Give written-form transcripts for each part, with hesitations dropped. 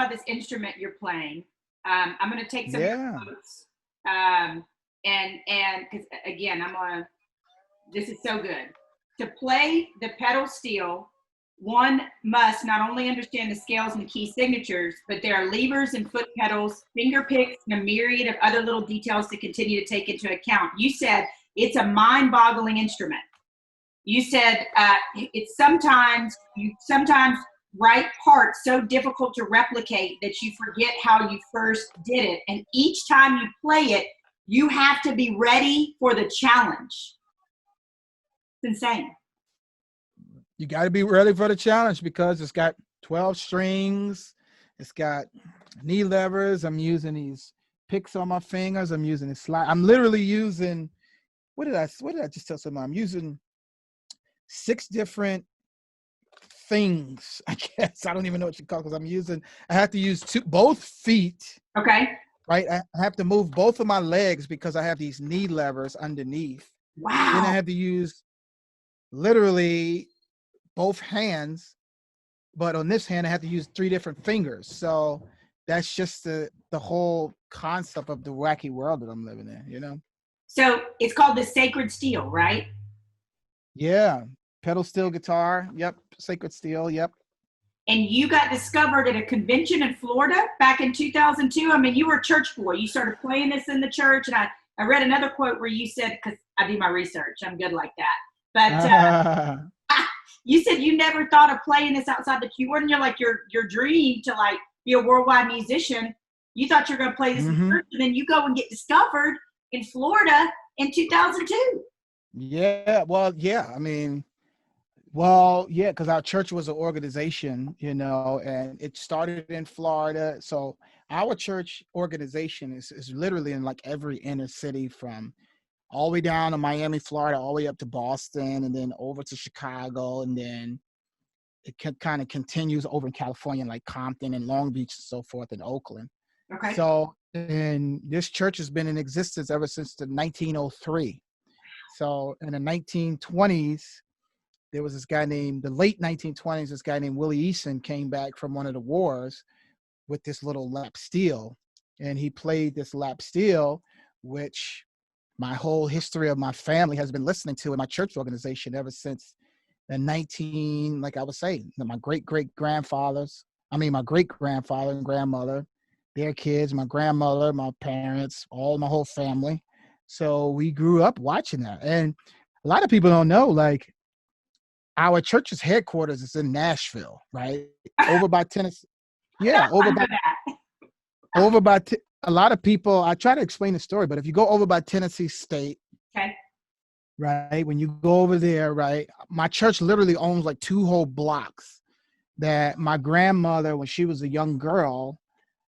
about this instrument you're playing. I'm going to take some notes. And because again, this is so good. To play the pedal steel, one must not only understand the scales and the key signatures, but there are levers and foot pedals, finger picks, and a myriad of other little details to continue to take into account. You said it's a mind-boggling instrument. You said it's sometimes write parts so difficult to replicate that you forget how you first did it. And each time you play it, you have to be ready for the challenge. It's insane. You got to be ready for the challenge because it's got 12 strings. It's got knee levers. I'm using these picks on my fingers. I'm using a slide. I'm literally using, what did I just tell someone? I'm using 6 different things, I guess. I don't even know what you call it because I have to use both feet. Okay. Right. I have to move both of my legs because I have these knee levers underneath. Wow. Then I have to use literally both hands, but on this hand I have to use 3 different fingers. So that's just the whole concept of the wacky world that I'm living in, you know. So it's called the sacred steel, right? Yeah, pedal steel guitar. Yep, sacred steel. Yep. And you got discovered at a convention in Florida back in 2002. I mean, you were a church boy. You started playing this in the church, and I read another quote where you said, because I do my research, I'm good like that. But you said you never thought of playing this outside the keyboard, and your dream to like be a worldwide musician. You thought you were going to play this in church, and then you go and get discovered in Florida in 2002. Yeah, well, yeah. I mean, well, yeah, because our church was an organization, you know, and it started in Florida. So our church organization is literally in like every inner city from all the way down to Miami, Florida, all the way up to Boston, and then over to Chicago, and then it kind of continues over in California, like Compton and Long Beach and so forth, and Oakland. Okay. So, and this church has been in existence ever since the 1903. So in the 1920s, there was this guy named, the late 1920s, this guy named Willie Eason came back from one of the wars with this little lap steel. And he played this lap steel, which my whole history of my family has been listening to in my church organization ever since the like I was saying, my great-grandfather and grandmother, their kids, my grandmother, my parents, my whole family. So we grew up watching that. And a lot of people don't know, like, our church's headquarters is in Nashville, right? Over by Tennessee. Yeah, over by a lot of people, I try to explain the story, but if you go over by Tennessee State, okay, right, when you go over there, right, my church literally owns like 2 whole blocks that my grandmother, when she was a young girl,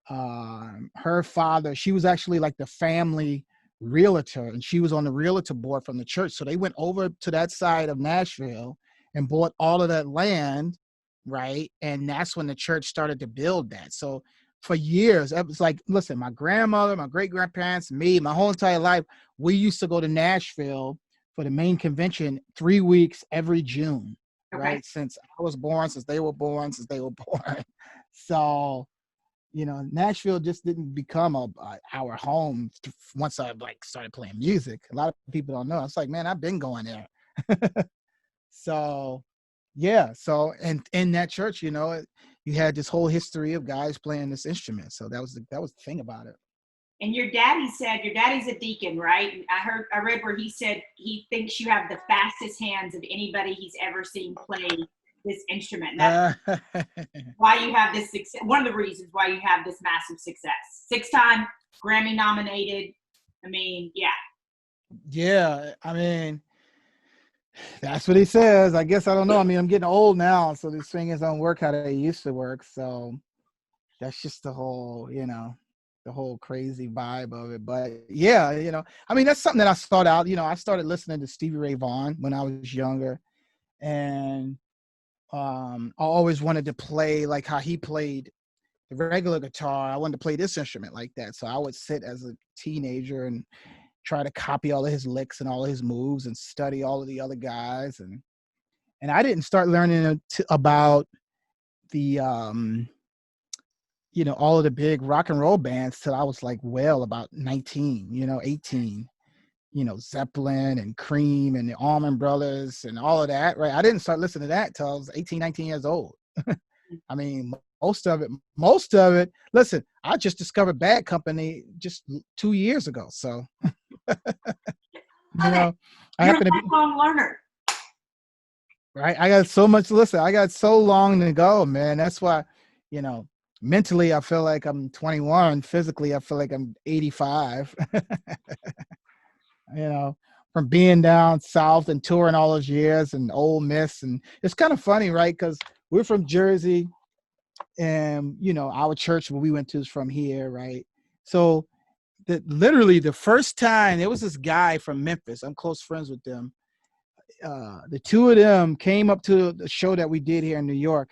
her father, she was actually like the family realtor, and she was on the realtor board from the church. So they went over to that side of Nashville and bought all of that land, right? And that's when the church started to build that. So for years, it was like, listen, my grandmother, my great-grandparents, me, my whole entire life, we used to go to Nashville for the main convention 3 weeks every June, right? Since I was born, since they were born. So, you know, Nashville just didn't become our home once I like started playing music. A lot of people don't know. It's like, man, I've been going there. So, yeah. So, and in that church, you know, you had this whole history of guys playing this instrument. So that was the thing about it. And your daddy's a deacon, right? I read where he said he thinks you have the fastest hands of anybody he's ever seen play this instrument. And that's why you have this success. One of the reasons why you have this massive success. 6-time Grammy nominated. I mean, yeah. Yeah, I mean, that's what he says. I guess I don't know. I mean, I'm getting old now, so these fingers don't work how they used to work. So that's just the whole, you know, the whole crazy vibe of it. But yeah, you know, I mean, that's something that I sought out. You know, I started listening to Stevie Ray Vaughan when I was younger, and I always wanted to play like how he played the regular guitar. I wanted to play this instrument like that. So I would sit as a teenager and try to copy all of his licks and all of his moves and study all of the other guys. And I didn't start learning about the, all of the big rock and roll bands till I was like, well, about 19, 18, Zeppelin and Cream and the Allman Brothers and all of that, right? I didn't start listening to that till I was 18, 19 years old. I mean, most of it, listen, I just discovered Bad Company just 2 years ago. So, I happen to be a lifelong learner. Right. I got so much, listen, I got so long to go, man. That's why, mentally, I feel like I'm 21. Physically, I feel like I'm 85. From being down south and touring all those years and Ole Miss. And it's kind of funny, right? Because we're from Jersey and, our church where we went to is from here, right? So literally the first time, there was this guy from Memphis. I'm close friends with them. The two of them came up to the show that we did here in New York.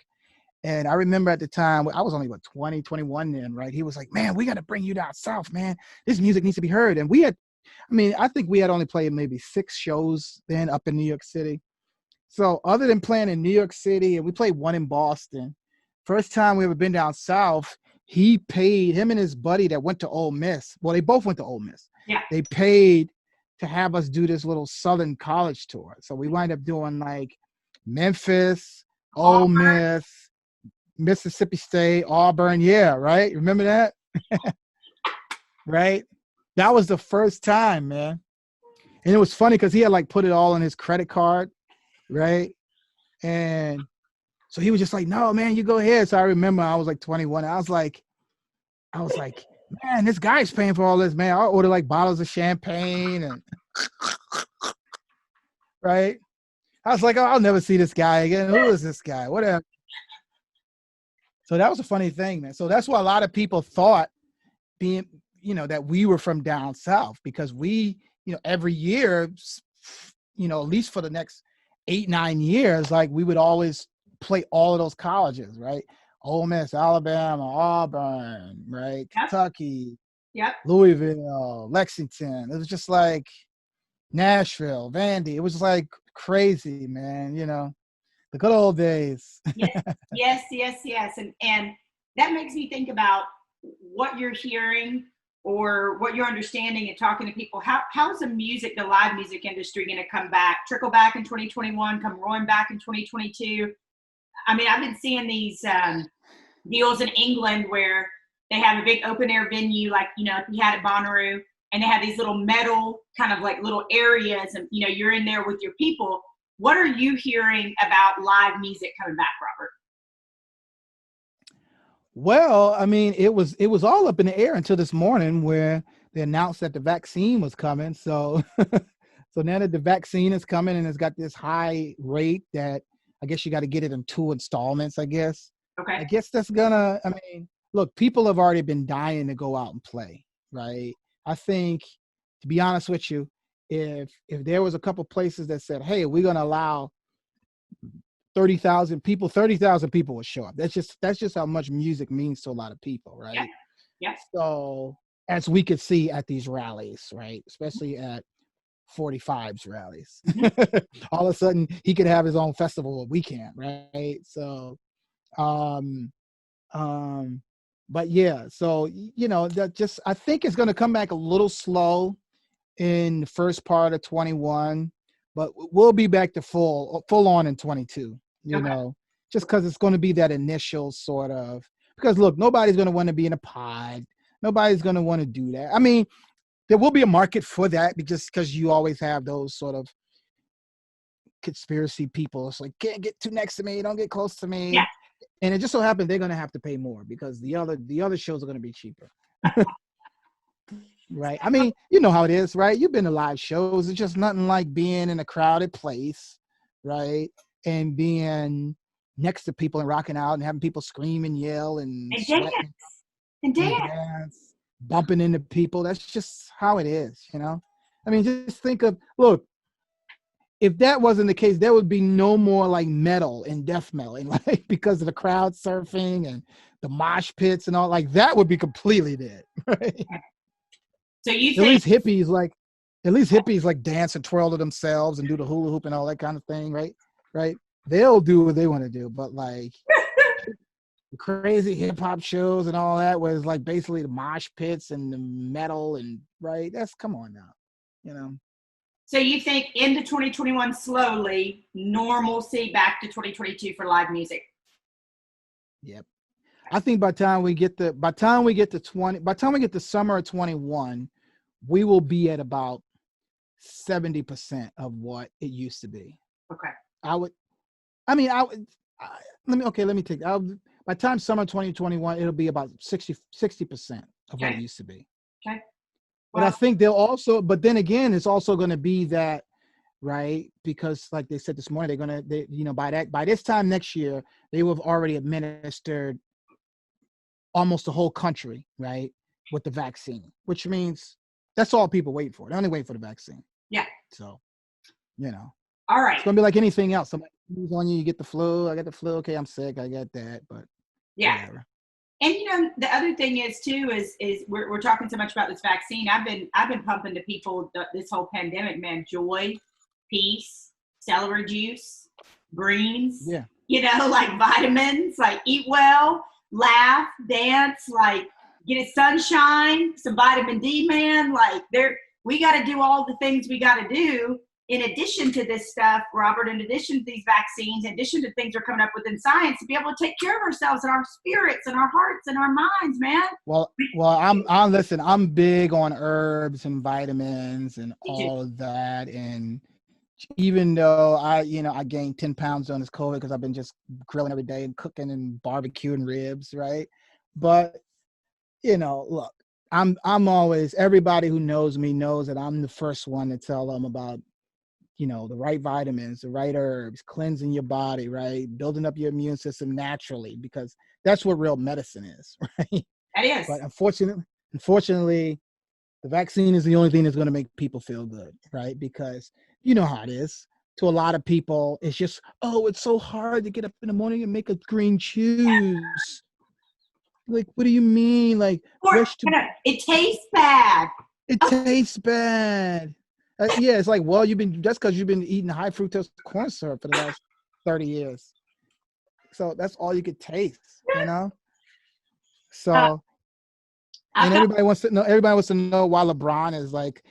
And I remember at the time, I was only 20, 21 then, right? He was like, man, we got to bring you down south, man. This music needs to be heard. And I think we had only played maybe 6 shows then up in New York City. So other than playing in New York City, and we played one in Boston, first time we ever been down south, he paid, him and his buddy that went to Ole Miss. Well, they both went to Ole Miss. Yeah. They paid to have us do this little Southern college tour. So we wind up doing like Memphis, Ole Miss, Mississippi State, Auburn. Yeah, right? Remember that? Right? That was the first time, man. And it was funny because he had like put it all on his credit card, right? And so he was just like, no, man, you go ahead. So I remember I was like 21. I was like, man, this guy's paying for all this, man. I'll order like bottles of champagne and right. I was like, oh, I'll never see this guy again. Who is this guy? Whatever. So that was a funny thing, man. So that's why a lot of people thought that we were from down south because we, every year, at least for the next 8-9 years, like we would always play all of those colleges, right? Ole Miss, Alabama, Auburn, right? Yep. Kentucky, Yep. Louisville, Lexington. It was just like Nashville, Vandy. It was like crazy, man. The good old days. Yes. And that makes me think about what you're hearing or what you're understanding and talking to people. How is the live music industry going to come back, trickle back in 2021, come roaring back in 2022? I mean, I've been seeing these deals in England where they have a big open air venue, like, we had at Bonnaroo, and they have these little metal kind of like little areas and, you're in there with your people. What are you hearing about live music coming back, Robert? Well, I mean, it was all up in the air until this morning where they announced that the vaccine was coming. So, so now that the vaccine is coming and it's got this high rate that I guess you got to get it in 2 installments, I guess. Okay. I guess that's look, people have already been dying to go out and play, right? I think, to be honest with you, if there was a couple places that said, hey, we're going to allow 30,000 people would show up. That's just how much music means to a lot of people, right? Yeah. So as we could see at these rallies, right? Especially at 45's rallies. All of a sudden he could have his own festival, but we can't, right? So, but yeah, so, that just, I think it's going to come back a little slow in the first part of 21, but we'll be back to full on in 22, just because it's going to be that initial sort of, because look, nobody's going to want to be in a pod. Nobody's going to want to do that. I mean, there will be a market for that just because you always have those sort of conspiracy people. It's like, can't get too next to me. Don't get close to me. Yeah. And it just so happens they're going to have to pay more because the other shows are going to be cheaper. Right. I mean, you know how it is, right? You've been to live shows. It's just nothing like being in a crowded place, right? And being next to people and rocking out and having people scream and yell and sweat and dance, bumping into people. That's just how it is, I mean, just think of, look, if that wasn't the case, there would be no more like metal and death metal, right? Because of the crowd surfing and the mosh pits and all, like that would be completely dead, right? So you think at least hippies like dance and twirl to themselves and do the hula hoop and all that kind of thing, right? Right? They'll do what they want to do, but like the crazy hip hop shows and all that, where it's like basically the mosh pits and the metal and right. That's come on now, you know. So you think into 2021 slowly, normalcy back to 2022 for live music? Yep. I think by the time we get to summer of 21, we will be at about 70% of what it used to be. Okay. Let me take by the time summer 2021, it'll be about 60% of what it used to be. Okay. But I think but then again, it's also going to be that, right? Because like they said this morning, by this time next year, they will have already administered almost the whole country, right, with the vaccine, which means that's all people wait for. They're only waiting for the vaccine. Yeah. So, you know. All right. It's going to be like anything else. Somebody sneezes on you, you get the flu. I got the flu. Okay, I'm sick. I get that. But yeah. Whatever. And the other thing is too is we're talking so much about this vaccine. I've been pumping to people this whole pandemic, man. Joy, peace, celery juice, greens. Yeah. Like vitamins, like eat well, laugh, dance, like get it sunshine, some vitamin D, man. Like we got to do all the things we got to do. In addition to this stuff, Robert, in addition to these vaccines, in addition to things we're coming up with in science, to be able to take care of ourselves and our spirits and our hearts and our minds, man. Well, listen, I'm big on herbs and vitamins and all of that. And even though I gained 10 pounds on this COVID because I've been just grilling every day and cooking and barbecuing ribs, right? But, look, I'm always, everybody who knows me knows that I'm the first one to tell them about, the right vitamins, the right herbs, cleansing your body, right? Building up your immune system naturally, because that's what real medicine is, right? That is. But unfortunately, the vaccine is the only thing that's going to make people feel good, right? Because you know how it is. To a lot of people, it's just, it's so hard to get up in the morning and make a green juice. Like, what do you mean? Like, it tastes bad. It tastes bad. It's like, well, that's because you've been eating high fructose corn syrup for the last 30 years. So that's all you could taste, So, and everybody wants to know why LeBron is like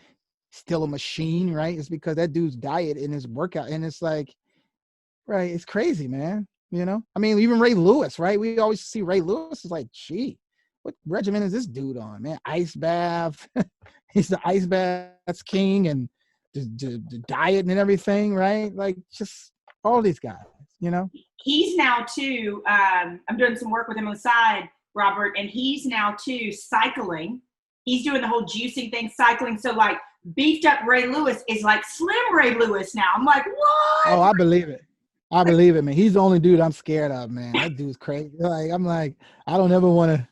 still a machine, right? It's because that dude's diet and his workout, and it's like, right, it's crazy, man. I mean, even Ray Lewis, right? We always see Ray Lewis is like, gee, what regimen is this dude on, man? Ice bath. He's the ice baths king, and the diet and everything, right? Like, just all these guys, He's now too, I'm doing some work with him on the side, Robert, and he's now too cycling. He's doing the whole juicing thing, cycling. So like beefed up Ray Lewis is like slim Ray Lewis now. I'm like, what? Oh, I believe it. I believe it, man. He's the only dude I'm scared of, man. That dude's crazy. Like, I'm like, I don't ever want to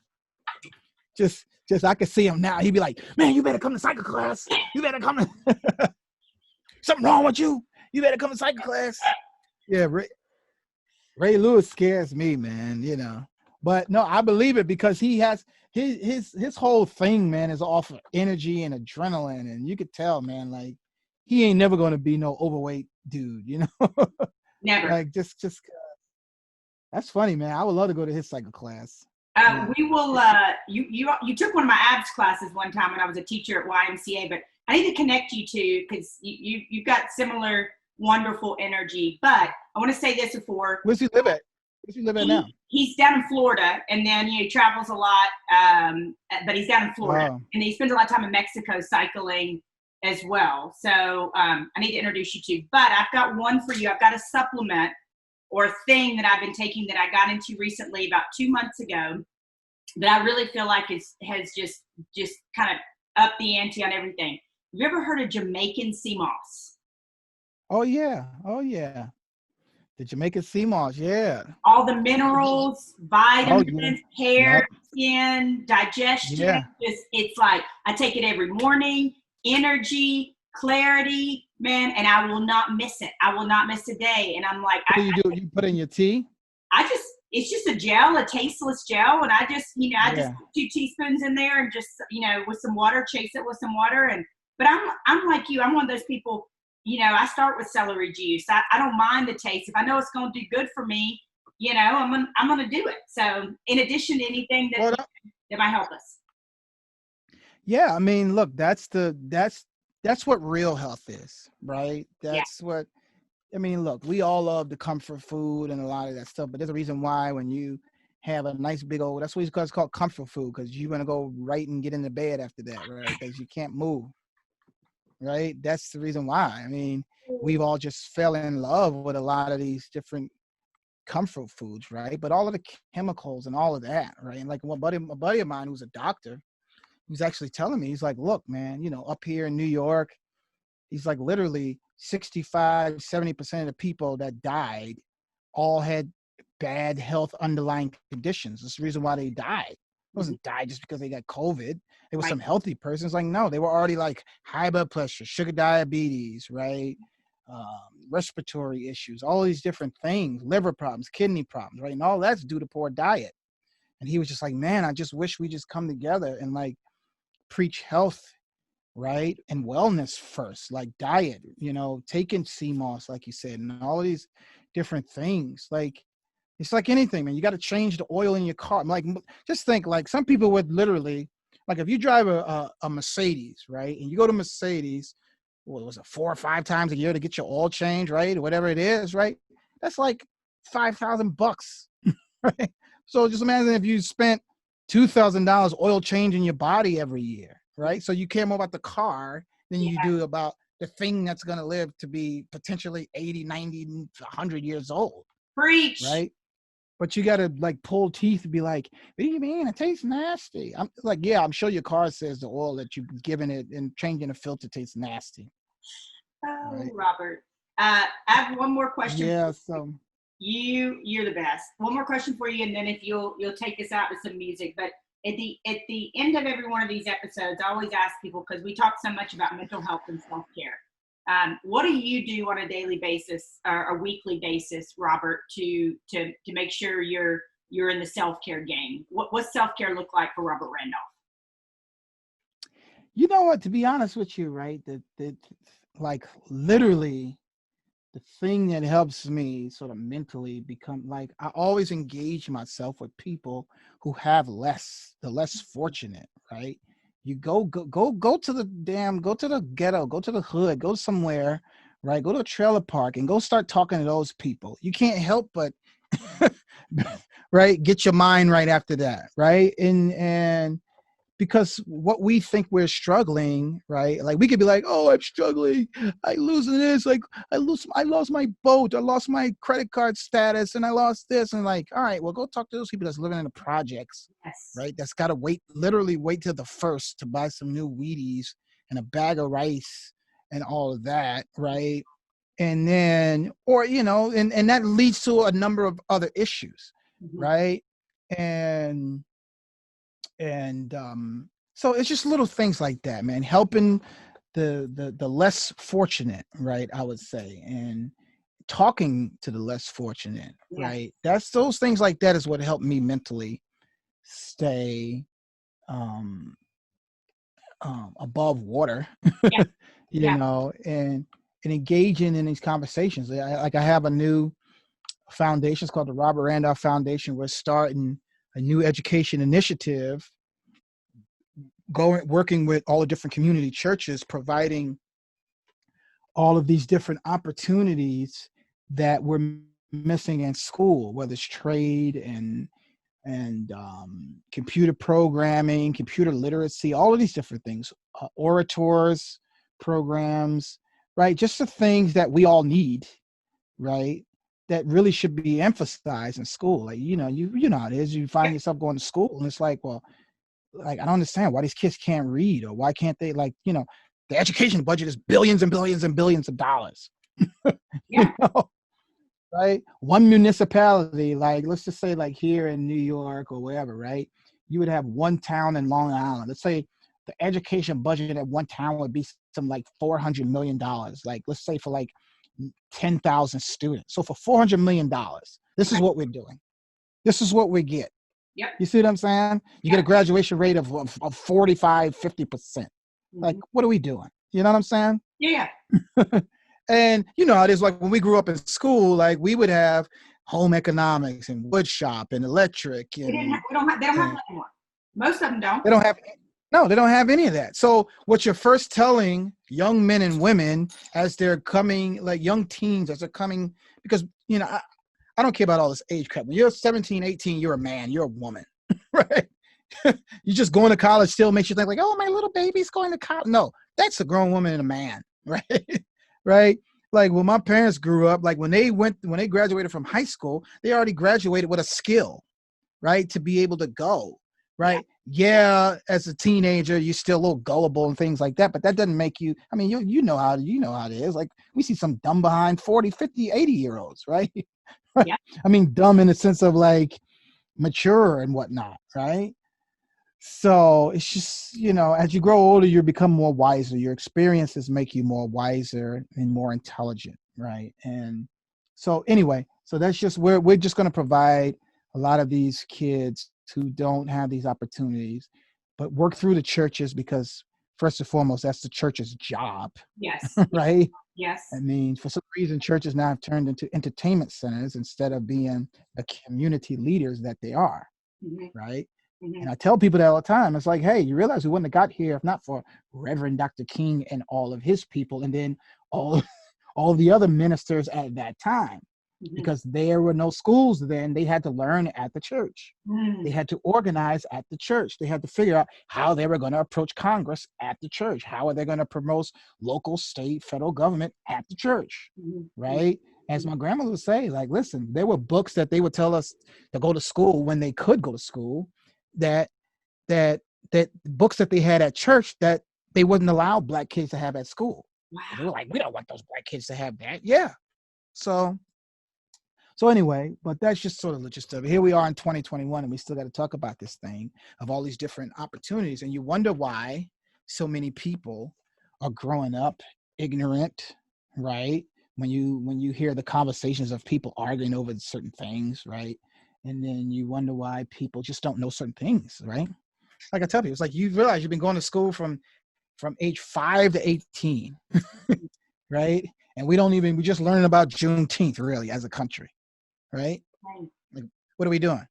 just I can see him now. He'd be like, man, you better come to cycle class. You better come to something wrong with you. You better come to cycle class. Yeah, Ray Lewis scares me, man, But no, I believe it because he has his whole thing, man, is off of energy and adrenaline. And you could tell, man, like he ain't never gonna be no overweight dude, Never. Like just that's funny, man. I would love to go to his cycle class. We will. You took one of my abs classes one time when I was a teacher at YMCA, but I need to connect you two because you've got similar wonderful energy. But I want to say this before. Where's he live at? Where's he live at now? He's down in Florida, and then he travels a lot. But he's down in Florida, and he spends a lot of time in Mexico cycling as well. So I need to introduce you to. But I've got one for you. I've got a supplement or a thing that I've been taking that I got into recently about 2 months ago that I really feel like has just kind of upped the ante on everything. Have you ever heard of Jamaican sea moss? Oh yeah. The Jamaican sea moss, yeah. All the minerals, vitamins, hair, skin, digestion. Yeah. It's like I take it every morning, energy, clarity, man, and I will not miss it. I will not miss a day. And I'm like, what do you do? You put in your tea? It's just a gel, a tasteless gel. And I just, just put 2 teaspoons in there and just, with some water, chase it with some water. But I'm like you, I'm one of those people, I start with celery juice. I don't mind the taste. If I know it's going to do good for me, I'm gonna do it. So in addition to anything that might help us. Yeah, I mean, look, that's what real health is, right? That's what I mean. Look, we all love the comfort food and a lot of that stuff, but there's a reason why when you have a nice big old, that's what it's called comfort food, because you're gonna go right and get into bed after that, right? Because you can't move, right? That's the reason why. I mean, we've all just fell in love with a lot of these different comfort foods, right? But all of the chemicals and all of that, right? And like a buddy of mine who's a doctor, he's actually telling me, he's like, look, man, up here in New York, he's like, literally 65, 70% of the people that died all had bad health underlying conditions. That's the reason why they died. It wasn't died just because they got COVID. There was some healthy persons. Like, no, they were already like high blood pressure, sugar diabetes, right? Respiratory issues, all these different things, liver problems, kidney problems, right? And all that's due to poor diet. And he was just like, man, I just wish we just come together and like preach health, right? And wellness first, like diet, taking CMOS, like you said, and all of these different things. Like, it's like anything, man. You got to change the oil in your car. Like, just think, like some people would literally, like if you drive a Mercedes, right? And you go to Mercedes, what was it, 4 or 5 times a year to get your oil change, right? Or whatever it is, right? That's like $5,000, right? So just imagine if you spent $2,000 oil changing your body every year, right? So you care more about the car than you do about the thing that's going to live to be potentially 80, 90, 100 years old. Preach. Right? But you got to like pull teeth and be like, what do you mean? It tastes nasty. I'm like, yeah, I'm sure your car says the oil that you've given it and changing the filter tastes nasty. Oh, right? Robert. I have one more question. Yeah, so you're the best. One more question for you, and then if you'll take us out with some music. But at the end of every one of these episodes, I always ask people, because we talk so much about mental health and self-care. What do you do on a daily basis or a weekly basis, Robert, to make sure you're in the self-care game? What's self-care look like for Robert Randolph? You know what? To be honest with you, right? That like literally, the thing that helps me sort of mentally become like, I always engage myself with people who have less, the less fortunate, right? You go to the ghetto, go to the hood, go somewhere, right? Go to a trailer park and go start talking to those people. You can't help but, right, get your mind right after that, right? And because what we think we're struggling, right? Like we could be like, oh, I'm struggling. I losing this. Like I lost my boat. I lost my credit card status and I lost this. And like, all right, well, go talk to those people that's living in the projects, right? That's got to literally wait till the first to buy some new Wheaties and a bag of rice and all of that, right? And then, or, and that leads to a number of other issues, right? And so it's just little things like that, man, helping the less fortunate, right? I would say, and talking to the less fortunate, right? That's those things like that is what helped me mentally stay above water, and engaging in these conversations. I have a new foundation. It's called the Robert Randolph Foundation. We're starting a new education initiative, working with all the different community churches, providing all of these different opportunities that we're missing in school, whether it's trade and computer programming, computer literacy, all of these different things, orators programs, right? Just the things that we all need, right? That really should be emphasized in school. Like, you know how it is. You find yourself going to school and it's like, well, like, I don't understand why these kids can't read, or why can't they, like, the education budget is billions and billions and billions of dollars. Right? One municipality, like, let's just say like here in New York or wherever, right? You would have one town in Long Island. Let's say the education budget at one town would be some like $400 million. Like, let's say for like 10,000 students. So for $400 million, this is what we're doing. This is what we get. Yep. You see what I'm saying? You get a graduation rate of 45, 50%. Like, what are we doing? You know what I'm saying? Yeah. And it is like when we grew up in school, like we would have home economics and wood shop and electric They and don't have and that anymore. Most of them don't. they don't have no, they don't have any of that. So what you're first telling young men and women as they're coming, like young teens as they're coming, because I don't care about all this age crap. When you're 17, 18, you're a man, you're a woman, right? You just going to college still makes you think like, oh, my little baby's going to college. No, that's a grown woman and a man, right? Right? Like when my parents grew up, like when they graduated from high school, they already graduated with a skill, right? To be able to go, right? Yeah, as a teenager, you're still a little gullible and things like that, but that doesn't make you, I mean, you know how it is. Like we see some dumb behind 40, 50, 80-year-olds, right? Yeah. I mean, dumb in the sense of like mature and whatnot, right? So it's just, as you grow older, you become more wiser. Your experiences make you more wiser and more intelligent, right? And so anyway, so that's just we're just going to provide a lot of these kids who don't have these opportunities, but work through the churches because first and foremost, that's the church's job. Yes. Right? Yes. I mean, for some reason, churches now have turned into entertainment centers instead of being the community leaders that they are, right? And I tell people that all the time. It's like, hey, you realize we wouldn't have got here if not for Reverend Dr. King and all of his people, and then all the other ministers at that time, because there were no schools then. They had to learn at the church. They had to organize at the church. They had to figure out how they were going to approach Congress at the church. How are they going to promote local, state, federal government at the church, right? As my grandmother would say, like, listen, there were books that they would tell us to go to school when they could go to school, that books that they had at church that they wouldn't allow Black kids to have at school. Wow. They were like, we don't want those Black kids to have that. Yeah. So anyway, but that's just sort of the gist of it. Here we are in 2021, and we still got to talk about this thing of all these different opportunities. And you wonder why so many people are growing up ignorant, right? When you hear the conversations of people arguing over certain things, right? And then you wonder why people just don't know certain things, right? Like I tell people, it's like you realize you've been going to school from age 5 to 18, right? And we're just learning about Juneteenth really as a country, right? Like, what are we doing?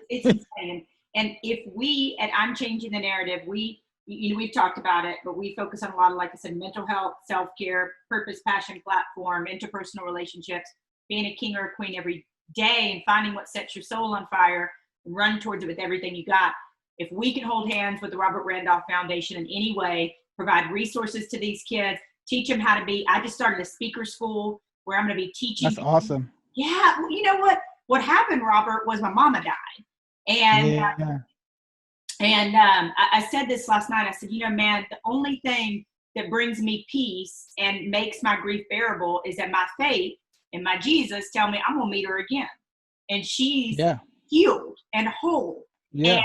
It's insane. And and I'm changing the narrative, we've talked about it, but we focus on a lot of, like I said, mental health, self-care, purpose, passion, platform, interpersonal relationships, being a king or a queen every day and finding what sets your soul on fire and run towards it with everything you got. If we can hold hands with the Robert Randolph Foundation in any way, provide resources to these kids, teach them how to be, I just started a speaker school where I'm going to be teaching. That's awesome. Yeah. Well, you know what happened, Robert, was my mama died. And, I said this last night. I said, man, the only thing that brings me peace and makes my grief bearable is that my faith and my Jesus tell me I'm going to meet her again. And she's healed and whole. Yeah.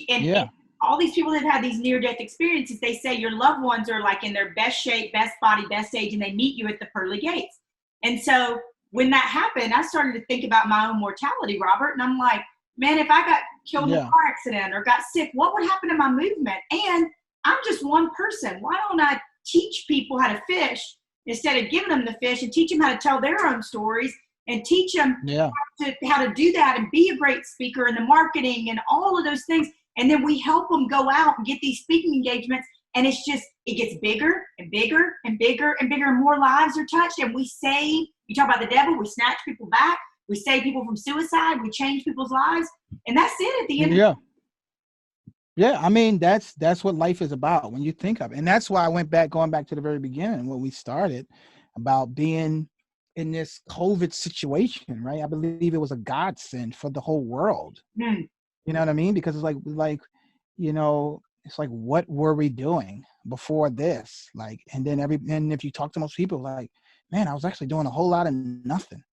And all these people that have had these near-death experiences, they say your loved ones are like in their best shape, best body, best age, and they meet you at the pearly gates. And so when that happened, I started to think about my own mortality, Robert. And I'm like, man, if I got killed in a car accident or got sick, what would happen to my movement? And I'm just one person. Why don't I teach people how to fish instead of giving them the fish, and teach them how to tell their own stories and teach them how to do that and be a great speaker and the marketing and all of those things. And then we help them go out and get these speaking engagements. And it gets bigger and bigger and bigger and bigger, and more lives are touched. And we save, you talk about the devil, we snatch people back. We save people from suicide. We change people's lives. And that's it at the end. Yeah. Yeah. I mean, that's what life is about when you think of it. And that's why going back to the very beginning when we started about being in this COVID situation, right? I believe it was a godsend for the whole world. You know what I mean? Because it's like, it's like, what were we doing before this? Like, and then if you talk to most people, like, man, I was actually doing a whole lot of nothing.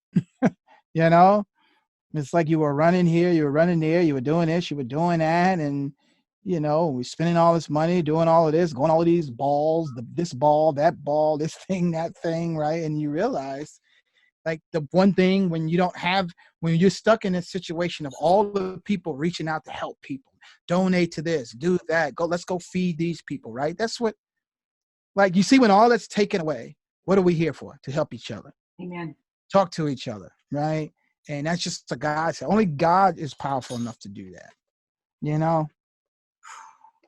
It's like you were running here, you were running there, you were doing this, you were doing that. And, we're spending all this money, doing all of this, going all of these balls, this ball, that ball, this thing, that thing, right? And you realize, like, the one thing when you're stuck in this situation of all the people reaching out to help people, donate to this, do that, let's go feed these people, right? That's what, like, you see, when all that's taken away, what are we here for? To help each other. Amen. Talk to each other, right? And that's just a God. Only God is powerful enough to do that, you know?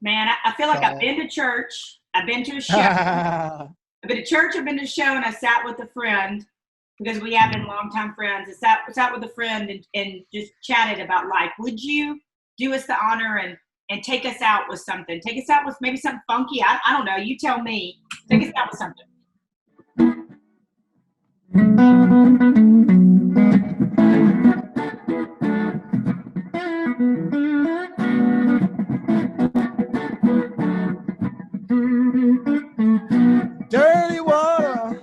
Man, I feel like I've been to church. I've been to a show. I've been to church, I've been to a show, and I sat with a friend because we have been longtime friends. I sat with a friend and just chatted about life. Would you do us the honor and take us out with something? Take us out with maybe something funky. I don't know. You tell me. Take us out with something. Dirty water,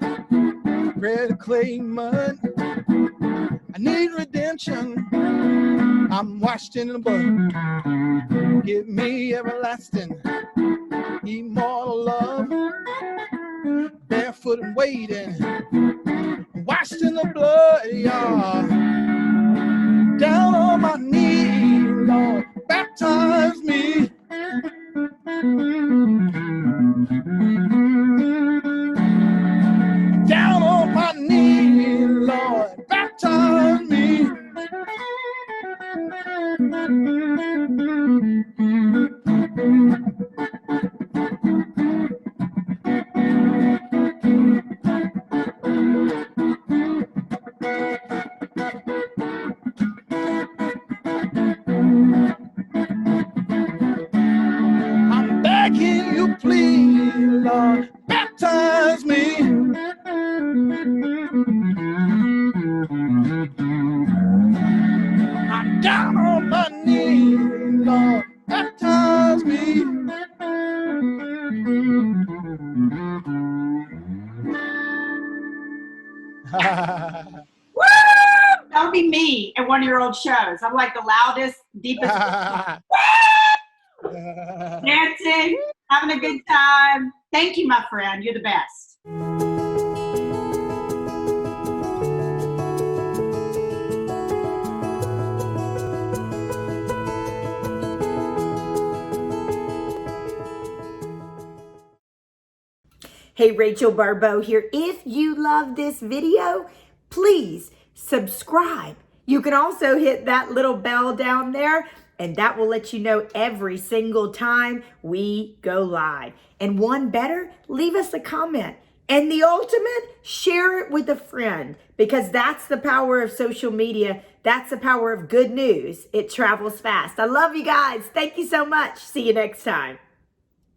red clay mud. I need redemption. I'm washed in the blood. Give me everlasting, immortal love. Barefoot and waiting, washed in the blood, y'all. Down on my knees, Lord, baptize me. Down on my knees, Lord, baptize me. I'm begging you, please, Lord, baptize me. I'm down on my knees, Lord, baptize me. Woo! That would be me at one of your old shows. I'm like the loudest, deepest, dancing, having a good time. Thank you, my friend. You're the best. Hey, Rachel Baribeau here. If you love this video, please subscribe. You can also hit that little bell down there, and that will let you know every single time we go live. And one better, leave us a comment. And the ultimate, share it with a friend, because that's the power of social media. That's the power of good news. It travels fast. I love you guys. Thank you so much. See you next time.